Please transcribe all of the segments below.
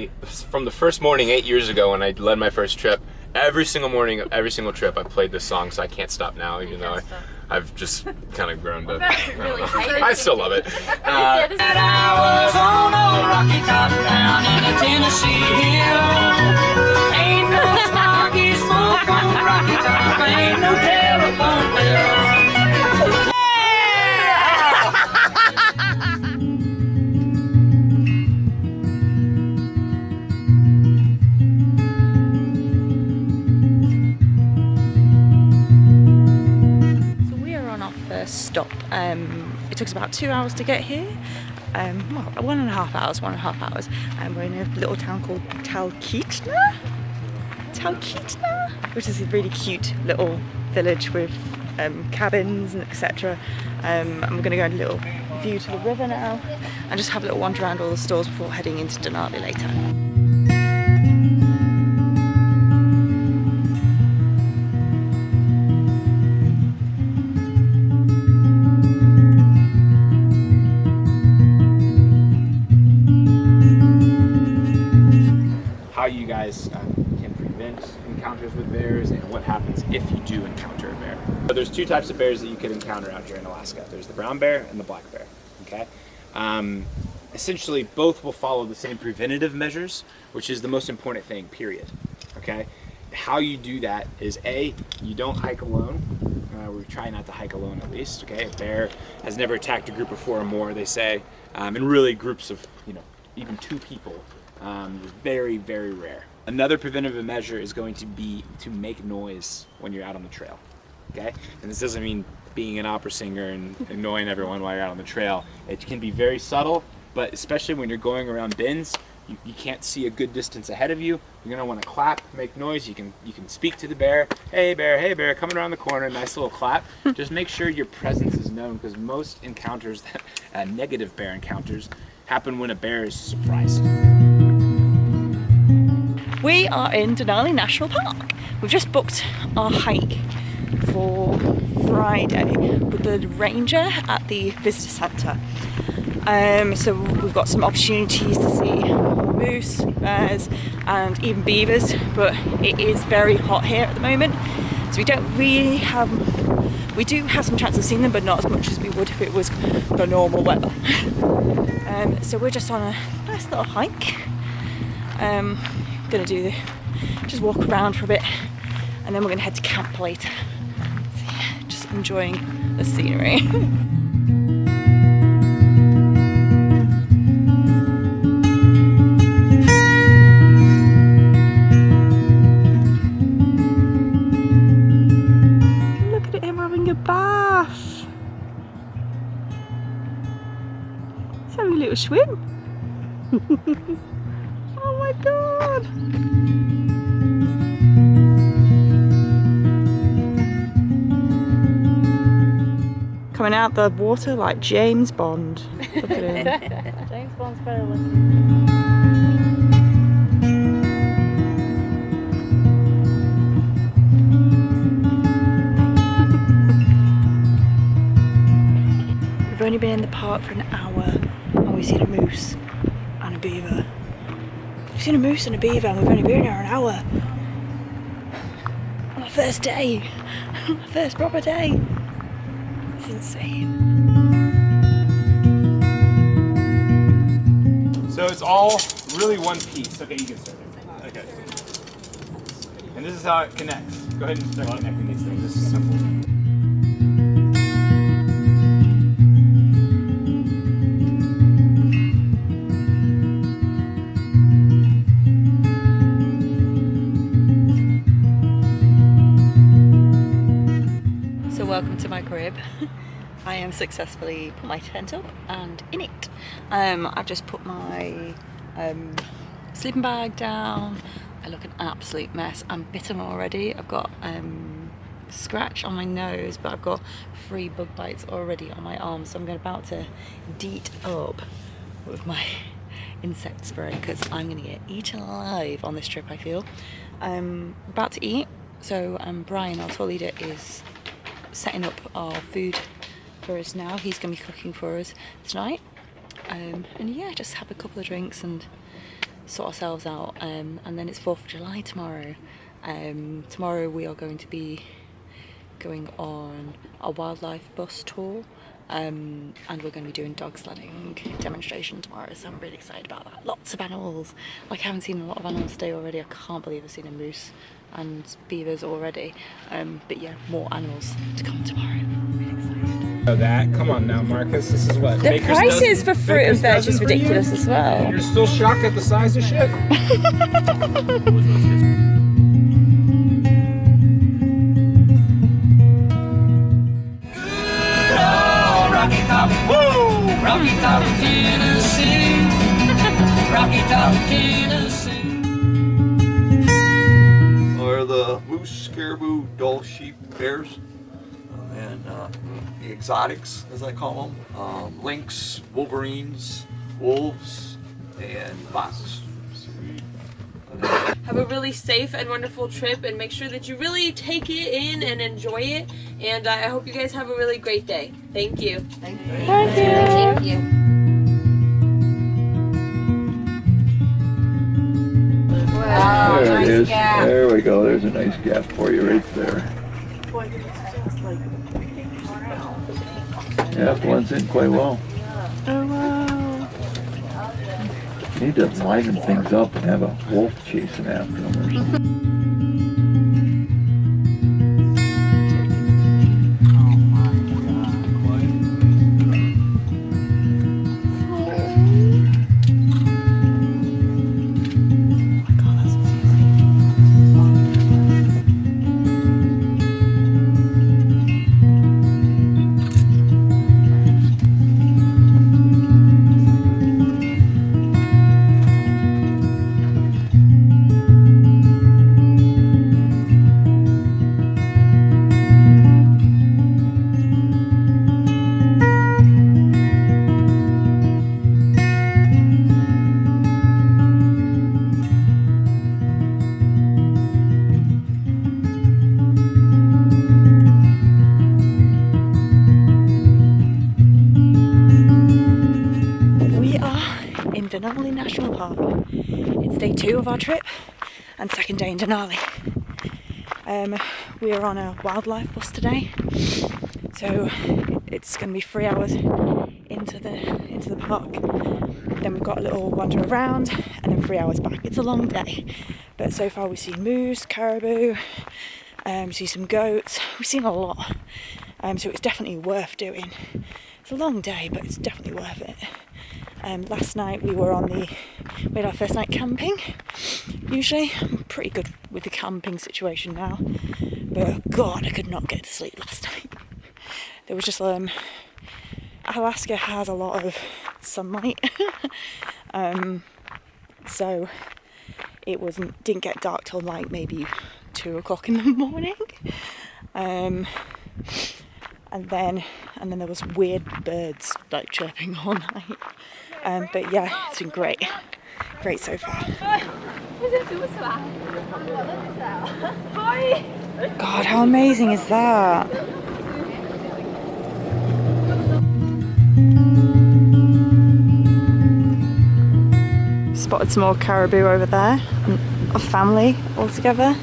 literally, from the first morning 8 years ago when I led my first trip, every single morning of every single trip I played this song, so I can't stop now, even though I've just kind of grown to, I still love it. I was on a rocky top down in a Tennessee hill. Ain't no smoky smoke on the rocky top, ain't no telephone bill. Stop. It took us about 2 hours to get here. Well, 1.5 hours, and we're in a little town called Talkeetna, which is a really cute little village with cabins and etc. And we're going to go on a little view to the river now and just have a little wander around all the stores before heading into Denali later. How you guys can prevent encounters with bears and what happens if you do encounter a bear. So there's two types of bears that you could encounter out here in Alaska. There's the brown bear and the black bear, okay? Essentially, both will follow the same preventative measures, which is the most important thing, period, okay? How you do that is A, you don't hike alone. We try not to hike alone at least, okay? A bear has never attacked a group of 4 or more, they say, and really groups of, even 2 people. Very, very rare. Another preventative measure is going to be to make noise when you're out on the trail, okay? And this doesn't mean being an opera singer and annoying everyone while you're out on the trail. It can be very subtle, but especially when you're going around bends, you can't see a good distance ahead of you. You're gonna wanna clap, make noise. You can speak to the bear, hey bear, coming around the corner, nice little clap. Just make sure your presence is known, because most encounters, negative bear encounters, happen when a bear is surprised. We are in Denali National Park. We've just booked our hike for Friday with the ranger at the visitor centre. So we've got some opportunities to see moose, bears and even beavers, but it is very hot here at the moment, so we don't really have, we do have some chance of seeing them, but not as much as we would if it was the normal weather. So we're just on a nice little hike. Gonna just walk around for a bit, and then we're gonna head to camp later. So yeah, just enjoying the scenery. Look at him having a bath. He's having a little swim. Oh my god! Coming out the water like James Bond. Look at him. James Bond's better looking. We've only been in the park for an hour and we've seen a moose and a beaver. We've seen a moose and a beaver and we've only been here an hour. On our first day. Our first proper day. It's insane. So it's all really one piece. Okay, you can start it. Okay. And this is how it connects. Go ahead and start connecting these things. This is simple. Welcome to my crib. I am successfully put my tent up and in it. I've just put my sleeping bag down. I look an absolute mess. I'm bitten already. I've got scratch on my nose, but I've got 3 bug bites already on my arm, so I'm about to deet up with my insect spray because I'm gonna get eaten alive on this trip, I feel. About to eat, so Brian, our tour leader, is setting up our food for us now. He's going to be cooking for us tonight, and yeah, just have a couple of drinks and sort ourselves out, and then it's 4th of July tomorrow. Tomorrow we are going to be going on a wildlife bus tour, and we're going to be doing dog sledding demonstration tomorrow, so I'm really excited about that. Lots of animals. Like, I haven't seen a lot of animals today already. I can't believe I've seen a moose and beavers already, but yeah, more animals to come tomorrow. I'm really excited. Oh, that, come on now, Marcus, this is what The Baker's prices dozen- for fruit and Baker's veg dozen is for ridiculous you? as well. You're still shocked at the size of shit? Rocky Top, woo! Rocky Top, Tennessee. Rocky Top, Tennessee. Are the moose, caribou, doe, sheep, bears, and the exotics, as I call them, lynx, wolverines, wolves, and foxes. Have a really safe and wonderful trip, and make sure that you really take it in and enjoy it. And I hope you guys have a really great day. Thank you. Thank you. Wow, there it is. There we go. There's a nice gap for you right there. Yeah, it blends in quite well. Oh wow. You need to liven things up and have a wolf chasing after them or something. Denali National Park. It's day 2 of our trip and second day in Denali. We are on a wildlife bus today, so it's going to be 3 hours into the park. Then we've got a little wander around and then 3 hours back. It's a long day, but so far we've seen moose, caribou, we see some goats. We've seen a lot, so it's definitely worth doing. It's a long day, but it's definitely worth it. Last night we had our first night camping. Usually I'm pretty good with the camping situation now, but God, I could not get to sleep last night. There was just Alaska has a lot of sunlight, so it didn't get dark till like maybe 2 o'clock in the morning, and then there was weird birds like chirping all night. But yeah, it's been great so far. God, how amazing is that? Spotted some more caribou over there, a family all together.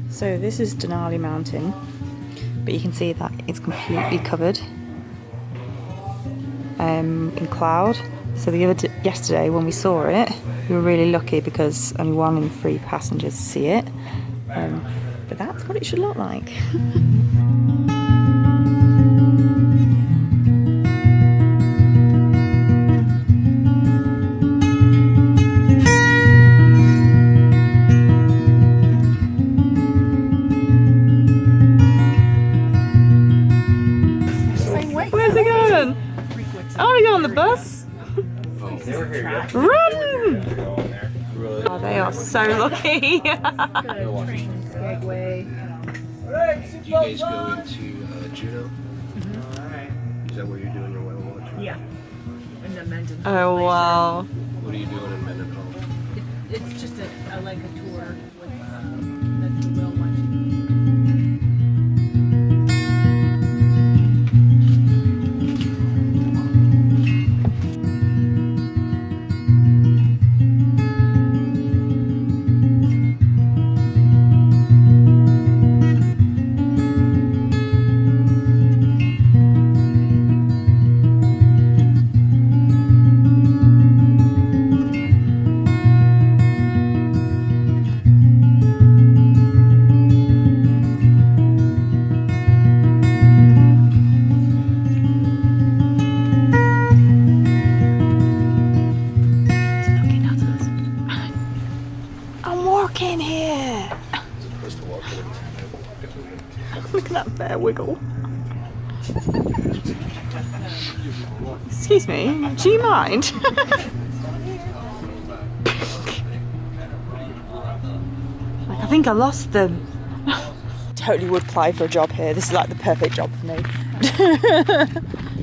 So this is Denali Mountain, but you can see that it's completely covered in cloud. So yesterday when we saw it, we were really lucky because only 1 in 3 passengers see it. But that's what it should look like. Where's it going? Oh, you on the bus? Run! Oh, they are so lucky. Did you guys go into Juneau? Is that where you're doing your whale watch? Yeah. And the Mendenhall. Oh wow. What are you doing in Mendenhall? It's just a like a tour with that's the whale watching. a wiggle. Excuse me, do you mind? Like, I think I lost them. Totally would apply for a job here. This is like the perfect job for me.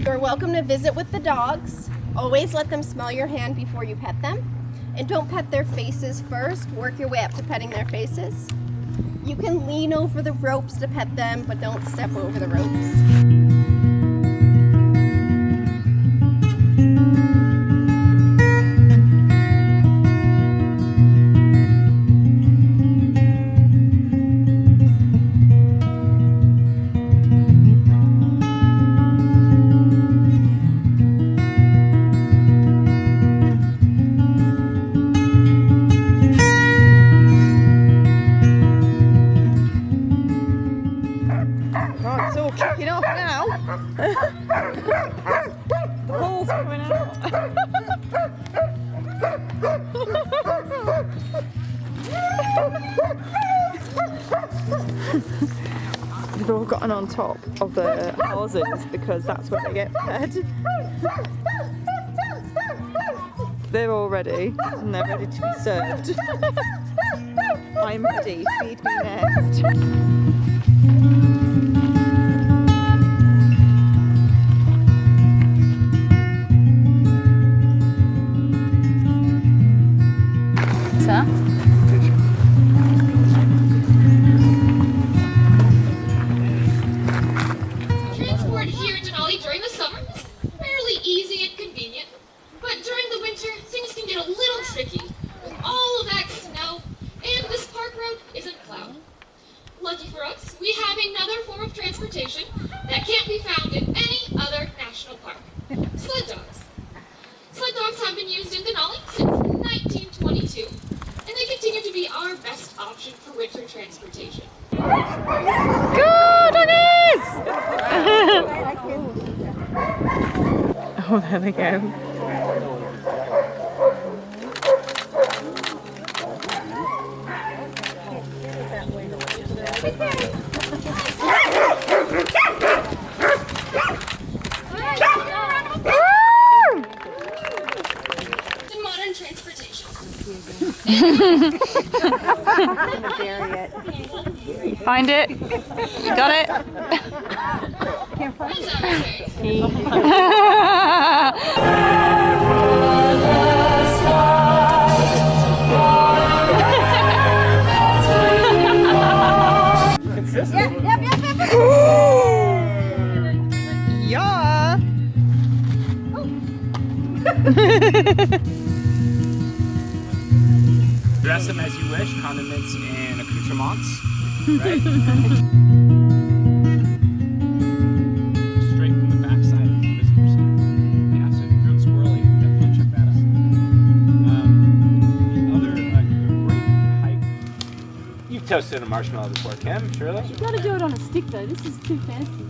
You're welcome to visit with the dogs. Always let them smell your hand before you pet them. And don't pet their faces first. Work your way up to petting their faces. You can lean over the ropes to pet them, but don't step over the ropes. Kicking off now. The ball's coming out. They've all gotten on top of the houses because that's where they get fed. They're all ready and they're ready to be served. I'm ready. Feed me next. Transport here in Denali during the summer is fairly easy and convenient, but during the winter things can get a little tricky with all of that snow and this park road isn't plowed. Lucky for us, we have another form of transportation that can't be found in any other national park. Sled dogs. Sled dogs have been used in Denali since 1922, and they continue to be our best option for winter transportation. Go, doggies! Oh, there they go. In modern transportation. Find it? You got it? As I was saying, Yeah. Dress them as you wish, condiments and accoutrements, right? Straight from the back side of the visitor center. Yeah, so if you're feeling squirrely, definitely check that out. The other great hike. You've toasted a marshmallow before, Kim, surely? You gotta do it on a stick though, this is too fancy.